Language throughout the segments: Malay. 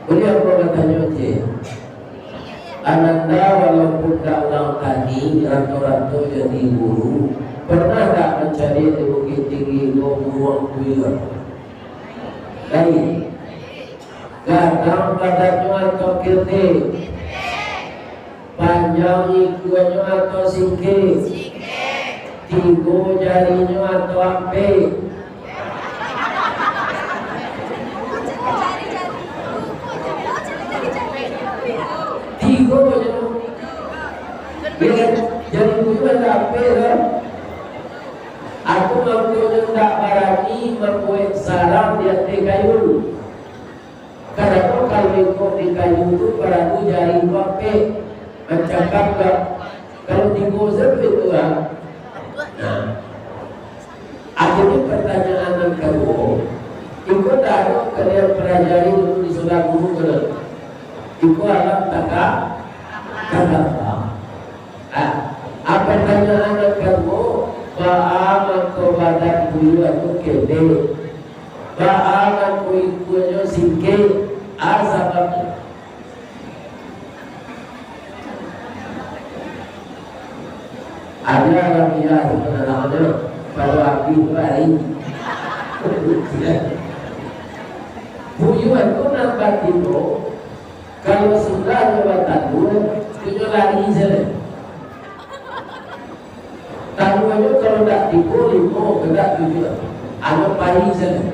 Beliau berkatanya, Ananda walaupun tak ulang tani, ratu-ratu jadi guru, pernah tak mencari di Bukit Tinggi buang buyur? Lain. Gadang badannya atau kirti, panjang ikuannya atau singkir, tiga jarinya atau ampe, tiga jadi bukan ampe lah. Aku mampunya tak berani membuat sarang di atas kayu. Karena kalau ikut di kayu itu perahu jari ampe. Mencakap tak? Kalau digosok itu lah. Nah, akhirnya pertanyaan yang kedua, ikut taruh kalian pelajari dulu di sekolah guru kan? Ikut alam taka, kata apa pertanyaan yang kedua? Baaman ko badak buyu atau kede, baaman ko ikunya singke, asabab. Ada orang yang sebenarnya pada waktu hari buyuan itu nampak itu kalau sudah jabatan dulu itu lari saja. Tahuannya kalau tak dipulih mau tidak tujuan ada pari saja.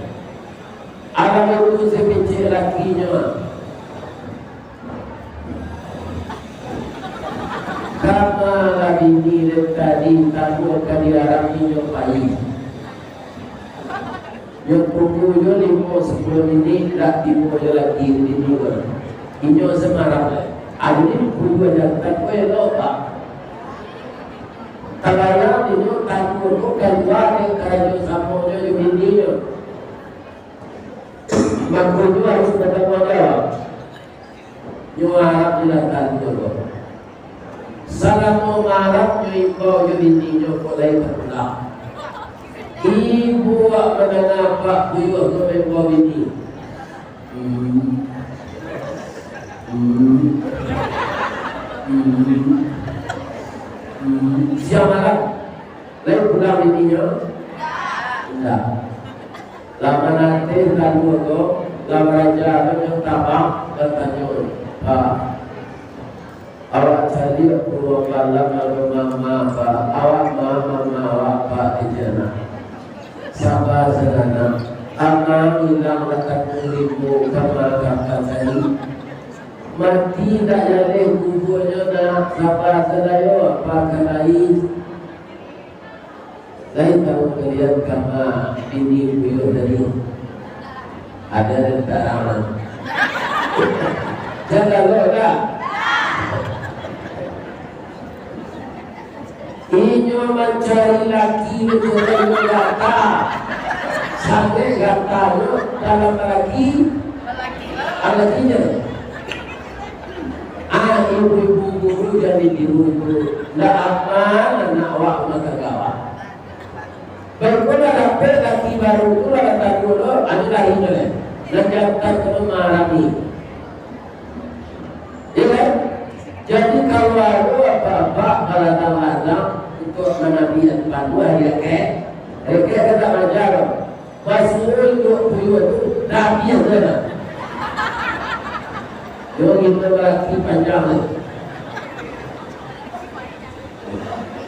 Ada itu sekecil lakinya. Karena lagi nilai tadi tahu kadiaran minyak pahit. Yang pukulnya 5-10 minit tak dimulai lagi di luar. Minyak semarang. Ada ni pukul jantan kau elok tak. Kalau minyak tahu tu keluar yang kerja samonya juga ini. Makanya harus bertemu jawab. Nyuarap dilakukan dulu. Salah mau marah nyuimbau jadinya kolai terpulang. Ibu menangapa buyur nyuimbau ini. Siapa marah? Lain pulang ininya? Tidak. Lama nanti lalu itu lama raja yang tabak katanya awak cari pulau malam lalu mama apa awak mama awak pak ijana sabar sedana ama hilang lekat kulimu kama kata tadi mati tak jadi kubunya nak sabar sedayo apa kalai lain tahu kalian kama ini beliau dari ada tentara jangan lupa. Inyo mencari laki menjadi gata sampai gatanya dalam laki lakinya. Ibu-ibu guru jadi dirujuk. Nggak aman anak awak magagawa. Baiklah dapat laki baru itu ada tadi dulu ada lagi boleh. Nanti kita marami. Ya kan? Jadi kalau ada apa-apa malam-malam untuk menabiat panduan ya mereka kata belajar masih untuk buyut itu nabiat sana yang kita berarti panjang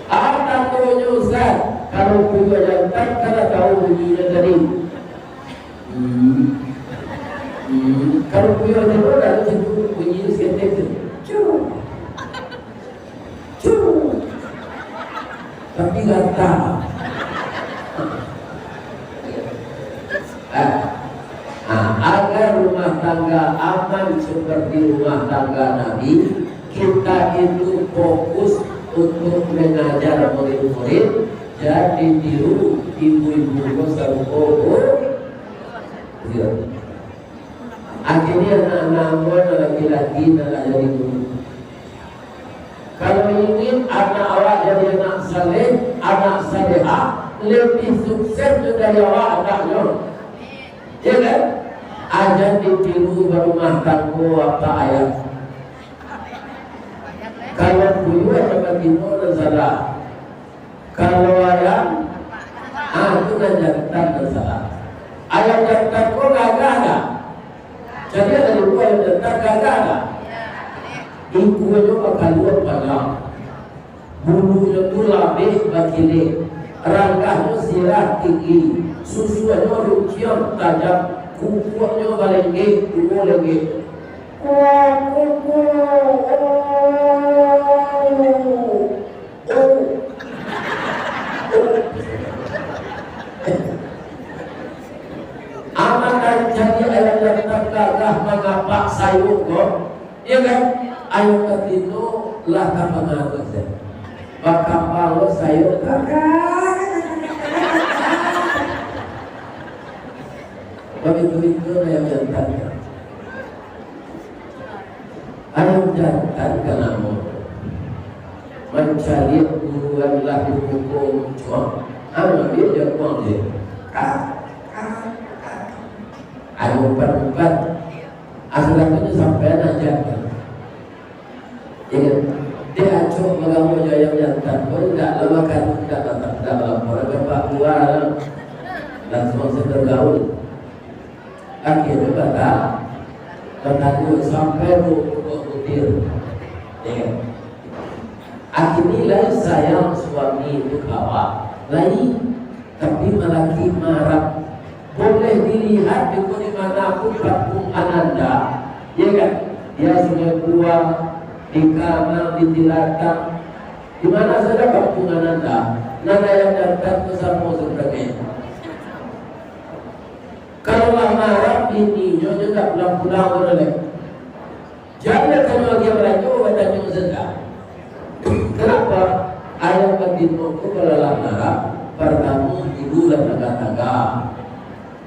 apa tujuh Ustaz kalau buyut jantan kada tahu bunyinya tadi kalau buyut itu ada sebut bunyi seketik tapi nggak tahu. Agar rumah tangga aman seperti rumah tangga Nabi, kita itu fokus untuk mengajar murid-murid, jadi tiru ibu-ibu serupa. Akhirnya anak-anak laki-laki tak jadi guru. Kalau ingin anak awak jadi anak saleh, anak salehah, lebih sukses dari awak anaknya. Ya kan? aja ditiru berumah tangga apa ayat. Kalau buyur ada timur salah. Kalau ayam, itu jantan salah. Ayam jantan kok gagah ada. Jadi ada dua ayam jantan gagah ada. Ibunya bakal luar padang. Bulunya tu labih bakile. Rangkahnya sirah tinggi. Susunya rukiam tajam. Kukunya balengge, kuku lagi. Amankan jadi ayam yang tergagah mengapak sayur kok. Iya kan? Ayam ketino lah kapangan saja. Bakal kalau sayur gagah. Begitu ayam jantan. Ayam jantan kenapa? Mencari buruan lah hukum cuang. Dia jawab dia. Ayam perempat. Asalnya sampai aja. Ingat, dia acung mengamu ayam jantan. Kau tidak lemakan, tidak lapor ke Pak Buah. Langsung tergaul. Akhirnya kata sampai butir. Akhirnya sayang suami itu kawan lain, tapi melaki marah. Boleh dilihat di manapun kampung Ananda, ya kan? Dia sudah buang di kamar, di tilakang, di mana saja kampung Ananda. Nana yang datang ke Samo sebagainya. Kalau marah ini juga pulang-pulang oleh. Jangan kalau dia merajuk katanya sedang. Kenapa? Ayam ketino itu kalau marah pertama dulu dan tangga-tangga.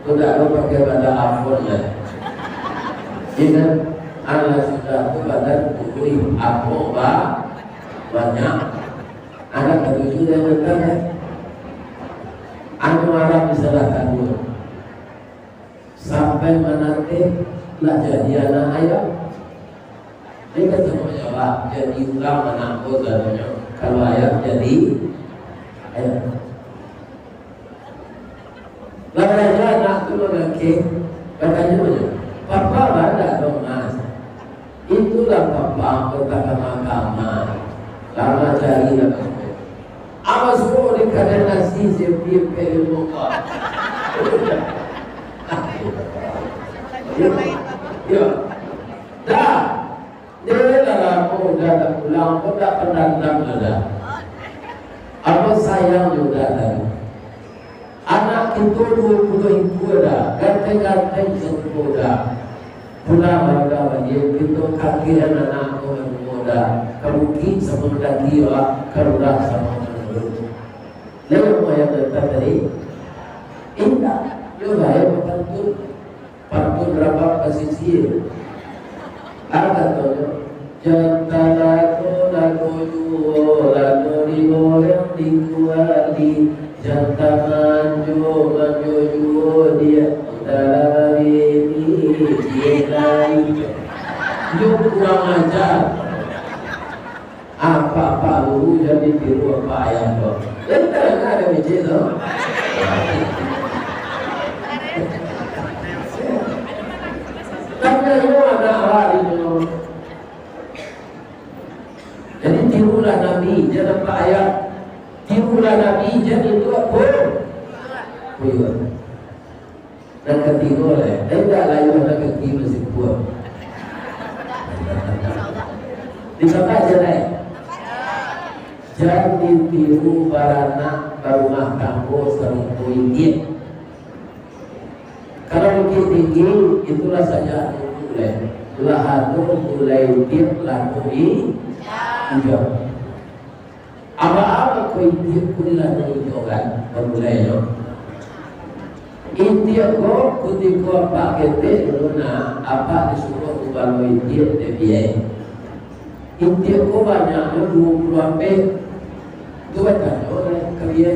Sudah lo pakai pada ampun ya. Ini anak sudah tu pada bukui apa banyak. Anak ketujuh yang bertanya. Anu marah bisa datang dulu. Sampai mana lah jadi anak ayam. Dia ketemu jawab jadi ulang anak katanya. Kalau ayam jadi ayam. Lalu anak tu lagi katanya macam papa ada dong mas. Itulah papa pertama-tama lama cari nak. Awas semua di kadang nasi siap-siap pergi muka. Ya, dah. Dia dah dah pulang, kau tak pernah dah. Apa sayang juga tadi. Anak itu 20 ribu dah, ganteng-ganteng semua dah. Pulang dah dia itu kaki anak orang muda. Kemungkin sama lagi kalau dah sama orang. Lalu mau yang tadi, indah. Juga ya pantun berapa posisi? Ada tu jantan lagu jual lagu digoreng dikuali jantan manjo jual dia dalam ini dia lain. Yuk kurang ajar. Apa guru jadi tiru apa ayam tu? Entah ada macam tu. Tapi ada awal itu. Jadi tirulah Nabi, jangan Pak ayat. Tirulah Nabi, jadi itu apa? Buyur. Dan ketiga lah, tidak layu dan ketiga masih buat. Di sana aja naik. Jangan ditiru baranak barumah kampus serumpu inggit. Kalau bukit tinggi itulah saja mulai. Lahatu mulai tip latui hijau. Apa-apa kau tip pun latui hijau kan mulai yo. Inti aku kutiko pakai luna apa disuruh ubah inti biaya. Inti aku banyak 20 ampe. Tu kan orang kerja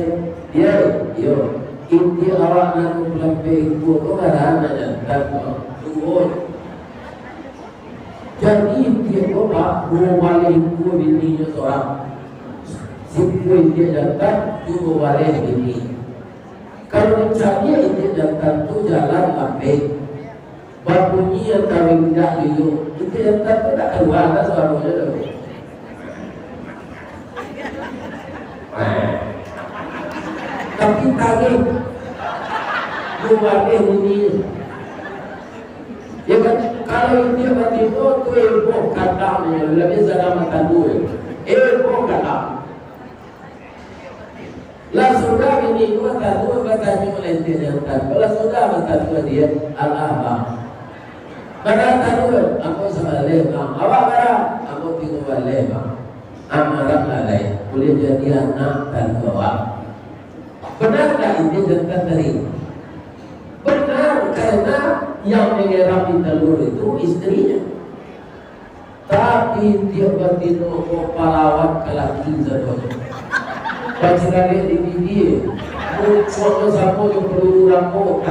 dia yo. Inti awak nak pulang pergi kau kan ada jantan suon. Jadi dia coba balik ku bininya seorang. Sikui dia jantan tu balik bini. Kalau dicari dia jantan tu jalan lambe. Babunyi yang kawin tidak dulu. Itu jantan tu tak keluar kan suaranya dulu. Tapi tagih balik bini. Ya kan, kalau dia bertemu tu ibu katanya lebih sedang makan dua. Ibu kata, lah sudah ini dua tadu katanya melentir jantan. Kalau sudah makan dua dia al-abah. Barang tadu, aku sama lema. Awak barang, aku tinggal lema. Amaran lalai, boleh jadi anak dan bawa. Benar tak ini jantan dari? Benar, karena yang mengerapi telur itu istrinya. Tapi dia bertino pahlawan ke laki sahaja. Bacirane di video, suatu sapo yang perlu rambut.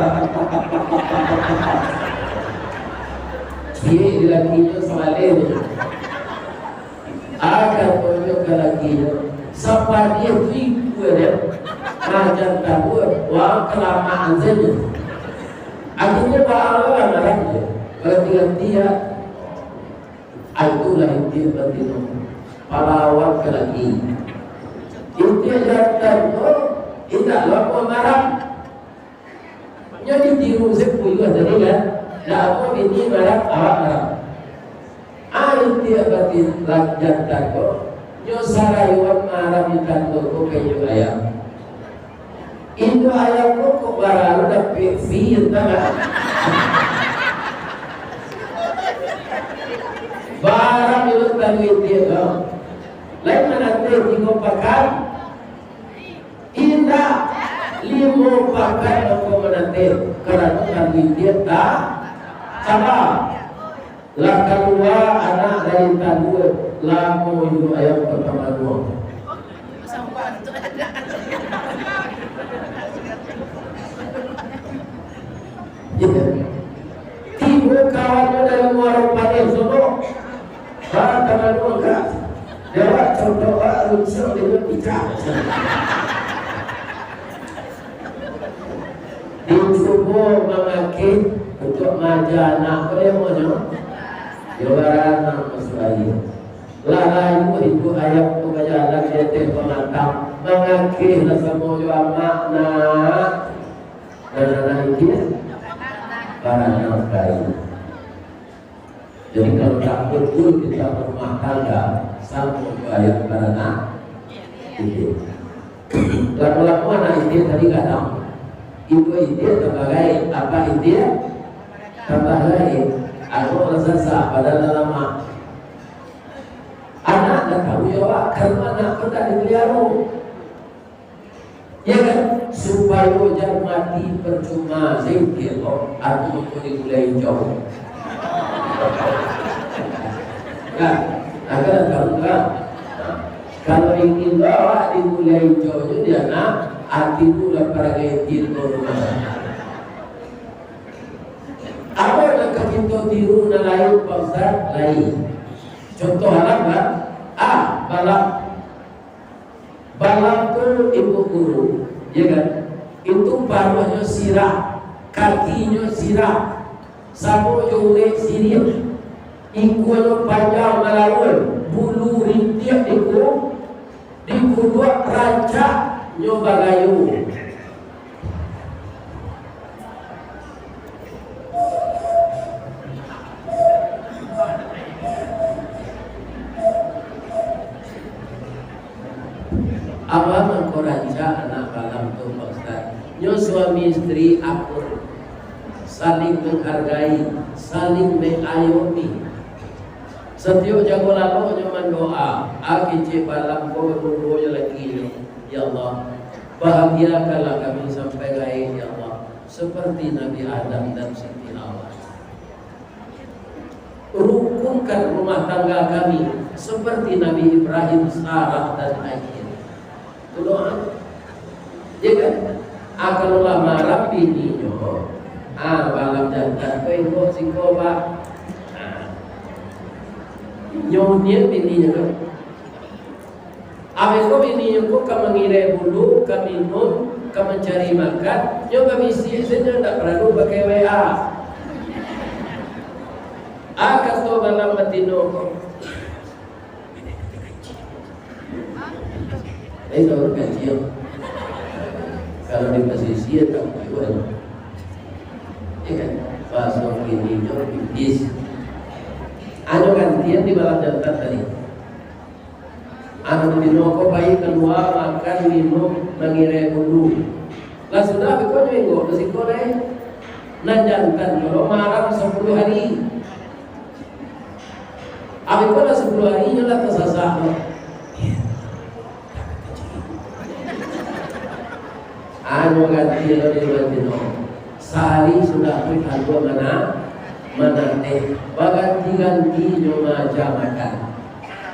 Dia di lakinya semalanya. Akan perlu ke lakinya. Sampai dia tuiku dia, rajan tabur, wah kelamaan saja. Akhirnya pahlawan anaknya. Ganti-ganti ya. Itulah inti bertino pahlawan ke laki. Inti jantan tu tidak lupa marah. Jadi tiru sepuh juga tadi kan. Dah apa ini marah awak marah. Inti bertino jantan tu. Nyo sarayuan marah di kantor tu kayu ayam. Indo ayam kok baru dapat feel tak? Barang itu tadi dia tu. Lain mana tu tiga pakai? Indah lima pakai aku menanti kerana tadi dia tak sama. Lah keluar anak dari tadua lama itu ayam pertama dua. Tiba kawannya dari muara panen semua. Barang tangan dua kan. Jawab contoh unsur dengan picah. Dicoba mengakit untuk maja anak boleh mana? Jawaran anak masuk air. Lalu itu ayat tu berjalan dia terpenatap mengakit semua juga makna. Dan ini barang yang baik. Jadi kalau tak betul kita berumah tangga sama ayat barang itu. Lalu anak itu tadi kadang ibu itu sebagai apa itu? Sebagai aku rasa pada lama. Anak tak tahu jawab karena anak kita dipelihara. Ya kan? Supaya jangan mati percuma zikir atau dimulai jauh. Kan? Agar tahu kan? Kalau ingin bawa dimulai jauh dia nak hati itu lapar gaya tidur rumah. Apa yang kita tiru lain pasal lain? Contoh alam kan? Balap tu ibu guru, ya kan? Itu paruhnya sirah, kakinya sirah, sabu jauh sirih, ikunya panjang melawan, bulu rintik di kedua rancak nyoba gayu. Apa mengkoranca anak balam tu Pak Ustaz? Nyo suami istri akur, saling menghargai, saling mengayomi. Setiap jago lalu nyaman doa, akici balam ko berburunya lagi ya Allah, bahagiakanlah kami sampai gaib ya Allah, seperti Nabi Adam dan Siti Hawa. Rukunkan rumah tangga kami seperti Nabi Ibrahim, Sarah dan Hajar. Itu doa. Ya kan? Kalau lama rapi ini Balam jantan ko iko siko ba. Nyonya bininya ko. Abe ko bininya ko kamangire bulu, kaminum, mencari makan. Nyoba misi saja tak perlu pakai WA. Kata balam batino ko. Itu orang kecil. Kalau di pesisir tak jual. Ya kan? Pasal ini jauh iblis. Anu gantian di balam jantan tadi. Anu binoko bayi keluar makan minum mengirai bulu. Lah sudah beko minggu resiko deh. Nan jantan kalau marah 10 hari. Abiko lah 10 harinya lah tersasar. Anu ganti lo di batino. Sehari sudah pergi mana teh. Baganti nyoma makan.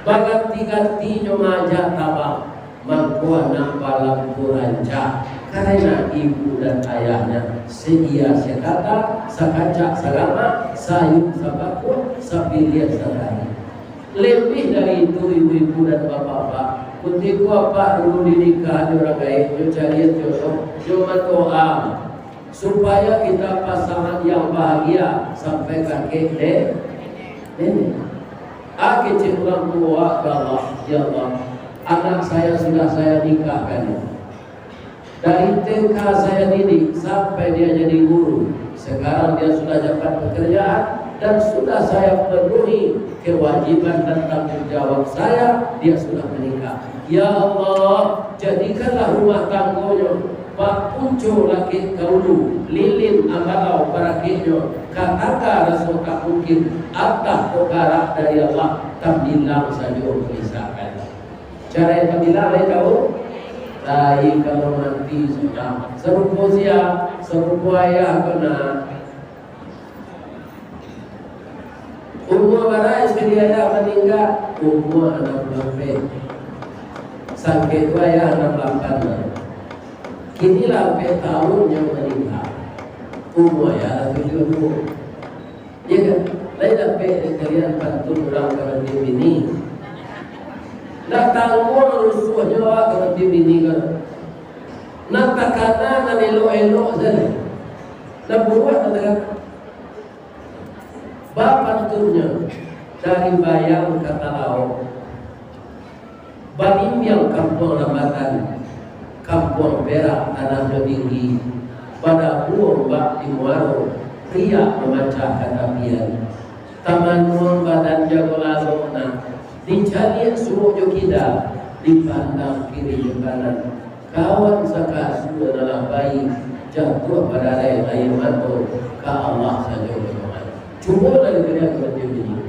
Baganti nyoma tabang. Mangkuan nampalam kuranca. Karena ibu dan ayahnya sedia sekata, sakacak salama, sayup sabaku, sapilian sehari. Lebih dari itu ibu-ibu dan bapak-bapak. Kutiku apa dulu dinikah orang gaib, cari jodoh, cuma doa supaya kita pasangan yang bahagia sampai kakek nenek. Kecil orang tua Allah, ya Allah, anak saya sudah saya nikahkan. Dari TK saya didik sampai dia jadi guru. Sekarang dia sudah dapat pekerjaan dan sudah saya penuhi kewajiban dan tanggung jawab saya. Dia sudah menikah. Ya Allah, jadikanlah rumah tangganya Pak Punco laki kaulu lilin amalau parakinyo katakan rasul tak mungkin atah kokarak dari Allah tambilang saja mengisahkan. Cara yang tambilang lain tahu? Tapi kalau nanti sudah serupa sia, serupa ayah kena umur barai sekali ayah meninggal, umur 60 sampai tua ayah 68. Kini lah tahun yang meninggal, umur ayah 70. Ya kan? Lain sampai kalian bantu orang kerana ini. Nak tanggung rusuhnya kalau tim ini kan. Nak takana nak elok-elok saja. Nak buat katakan. Bapak turnya dari bayang kata laut. Balimbiang kampung lambatan, kampung berak tanah tinggi. Pada buang bak di muaro, pria memecah kata pian. Taman nuang badan jago lalu nak. Dicari suruh kita dipandang kiri dan kanan. Kawan sakasu adalah bayi jatuh pada air mata ke Allah saja berdoa. Cuba dari kerja kerja ini.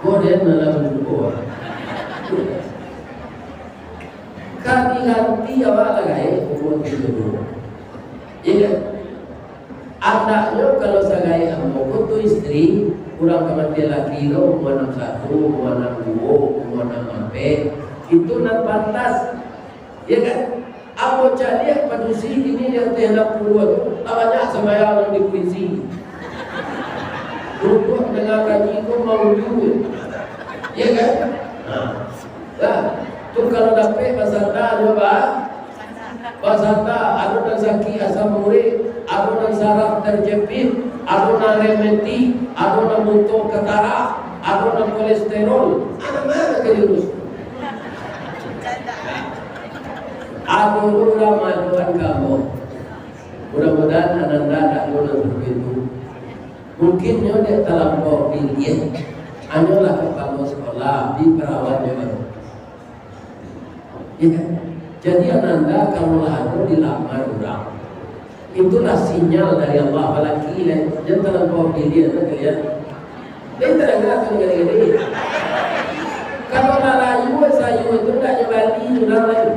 Kemudian dalam berdoa. Kami ganti awak lagi umur 70. Iya. Anaknya kalau saya mau kutu istri kurang kematian laki lo umur 61, umur 62, umur 64 itu nak pantas, ya kan? Aku cari padusi ini yang tidak puluh, banyak sembahyang di puisi, duduk dengan kaji itu mau duit, ya kan? Nah, tu kalau dapat pasanda coba, pasanda, ada dan sakit asam urat. Adonan saraf terjepit, adonan remeti, adonan butuh ketara, adonan kolesterol. Mana kelurus? Aduh ramadan kamu. Mudah-mudahan ananda tak guna begitu. Mungkin dia terlampau pilih. Anyolah ke kamu sekolah di perawat juga. Ya. Jadi ananda kamu lalu dilamar orang. Itulah sinyal dari Allah. Apalagi jangan terlampau pilih kalian. Dia terangkan gini-gini. Kalau lalayu sayu itu tidak nyebali orang lain.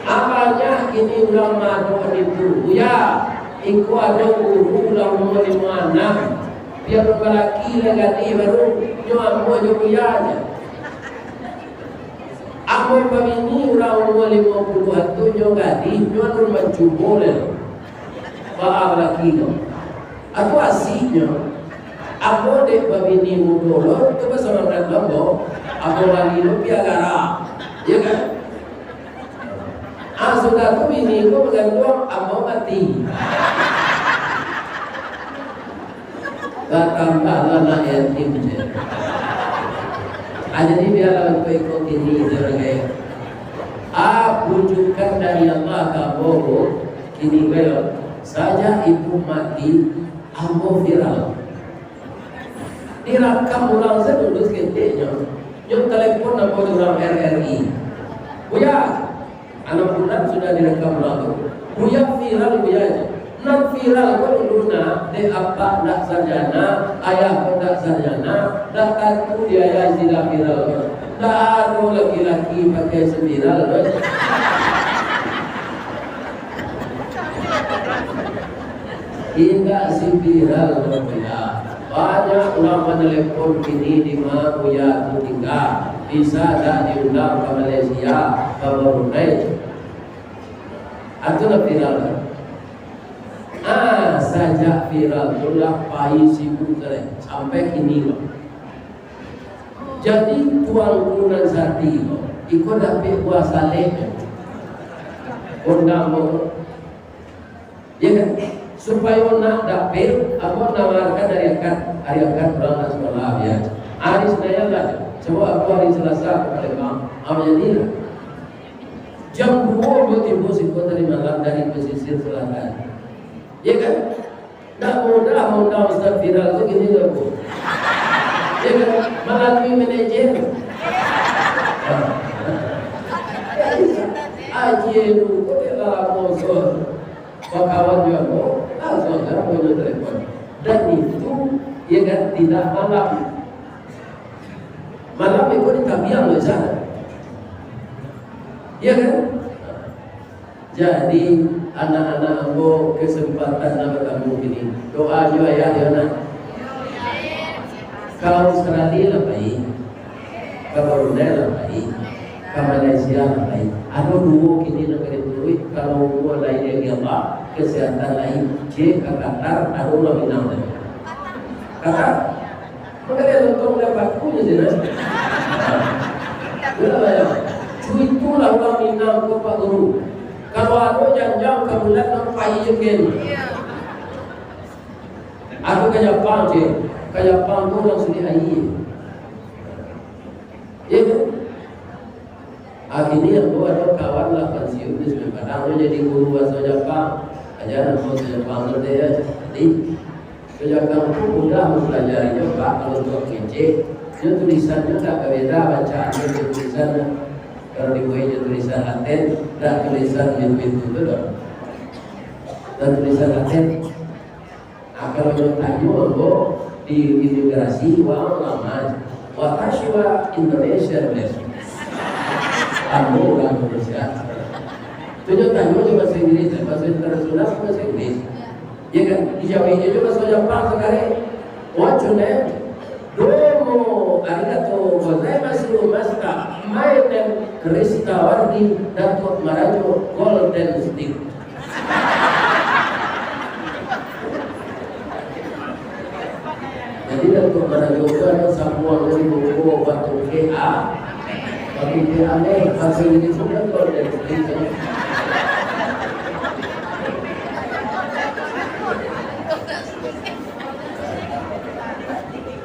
Apanya ini ulang madu itu ya. Iku ada guru ulang mau di mana? Biar lelaki lagi baru nyoba mau aja. Aku ini orang umur 50 tu nyoba di nyoba rumah jubol. Maaf lagi no. Aku asiknya. Aku dek babini mudolor tu bersama dengan lambo. Aku lagi lu piagara, ya kan? Sudah tu bini aku bergantung aku mati. Tambahlah nak yatim je. Jadi biarlah aku ikut ini sebagai bujukan dari Allah kamu ini belok saja ibu mati ambo viral direkam ulang sedulus kenteknya yang telepon ambo orang RRI Buya anak bulan sudah direkam ulang Buya viral Buya aja non viral kau dulunya de apa nak sarjana ayah kau nak sarjana dah tentu dia ayah tidak viral dah ada laki-laki pakai seviral hingga si viral berbeda banyak orang menelepon kini di mana Buya itu tinggal bisa dah diundang ke Malaysia ke Brunei itulah viral saja viral sudah pai sibuk sampai kini jadi tuang kunan sati ikut dapat puasa leh undang ya kan supaya nak dapat aku nawarkan dari akad berangkat sekolah ya hari Senin lah coba aku hari Selasa kepada bang jadi jam 2 tiba sikut dari malam dari pesisir selatan ya kan tak mudah Ustaz viral tu gini lah bu ya kan melalui manajer aje lu kau telah musuh kawan juga mau saudara punya telepon dan itu ya kan tidak malam ikut ditabiang loh sana ya kan jadi anak-anak ambo kesempatan nak bertemu ini doa juga ya anak kalau Australia lah baik ke Brunei lah baik ke Malaysia lah baik ada dua kini nak kena duit kalau dua lain yang Allah kesehatan lain ke Qatar ada orang minang lagi Qatar makanya nonton dapat punya jenis berapa ya itulah orang minang ke Pak Guru kalau ada jam-jam ke bulan nampai je kan aku ke Jepang je ke Jepang tu orang sini air ya kan akhirnya aku ada kawan lah pensiun di sebelah Padang jadi guru bahasa Jepang ajaran bahasa Jepang tu dia jadi ke Jepang tu mudah mempelajari juga kalau untuk kecil dia tulisannya tak berbeza bacaannya tulisannya kalau di buku tulisan Latin dan tulisan itu dong dan tulisan Latin kalau tanya di imigrasi wang lama watashi wa Indonesia desu kamu orang Indonesia itu tanya juga bahasa Inggris bahasa internasional bahasa Inggris ya kan dijawabnya juga bahasa Jepang sekarang what's your name domo arigatou gozaimasu master my name Krista Wardi Datuk Marajo Golden Stick jadi Datuk Marajo itu ada sambungan dari buku waktu KA waktu KA ini hasil ini sudah Golden Stick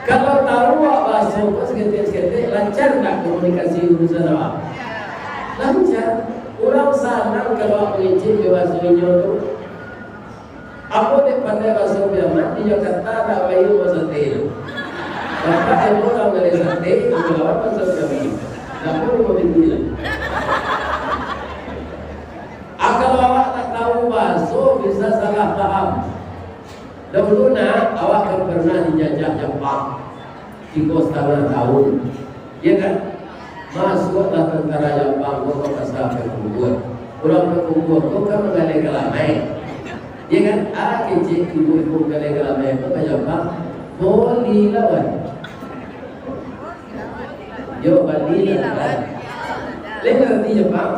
kalau tahu bahasa seketik lancar tak komunikasi urusan apa lancar orang sana kalau mengicip bahasa Indonesia aku ni pandai bahasa Biaman di Jakarta tak baik bahasa Tel bapak ibu orang dari Sate melawat bahasa Biaman aku mau bilang kalau awak tak tahu bahasa bisa salah paham dahulu nak awak kan pernah dijajah Jepang 3,5 tahun ya kan masuklah tentara Jepang ke pasar Pekumbur orang Pekumbur itu kan mengalih kelamai ya kan kecil ibu-ibu mengalih kelamai itu ke Jepang boleh lawan yo boleh lawan lain ngerti Jepang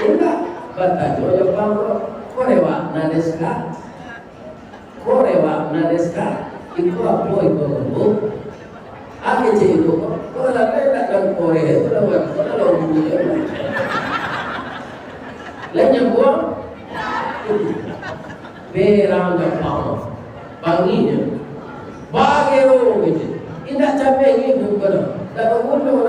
enggak kata Jepang korewa nadeska korewa nadeska itu apa itu bu ake itu kalau ada dan kore itu lawan kalau dia lainnya buang berang pau panginya bagero gitu indah capek gitu kan tak perlu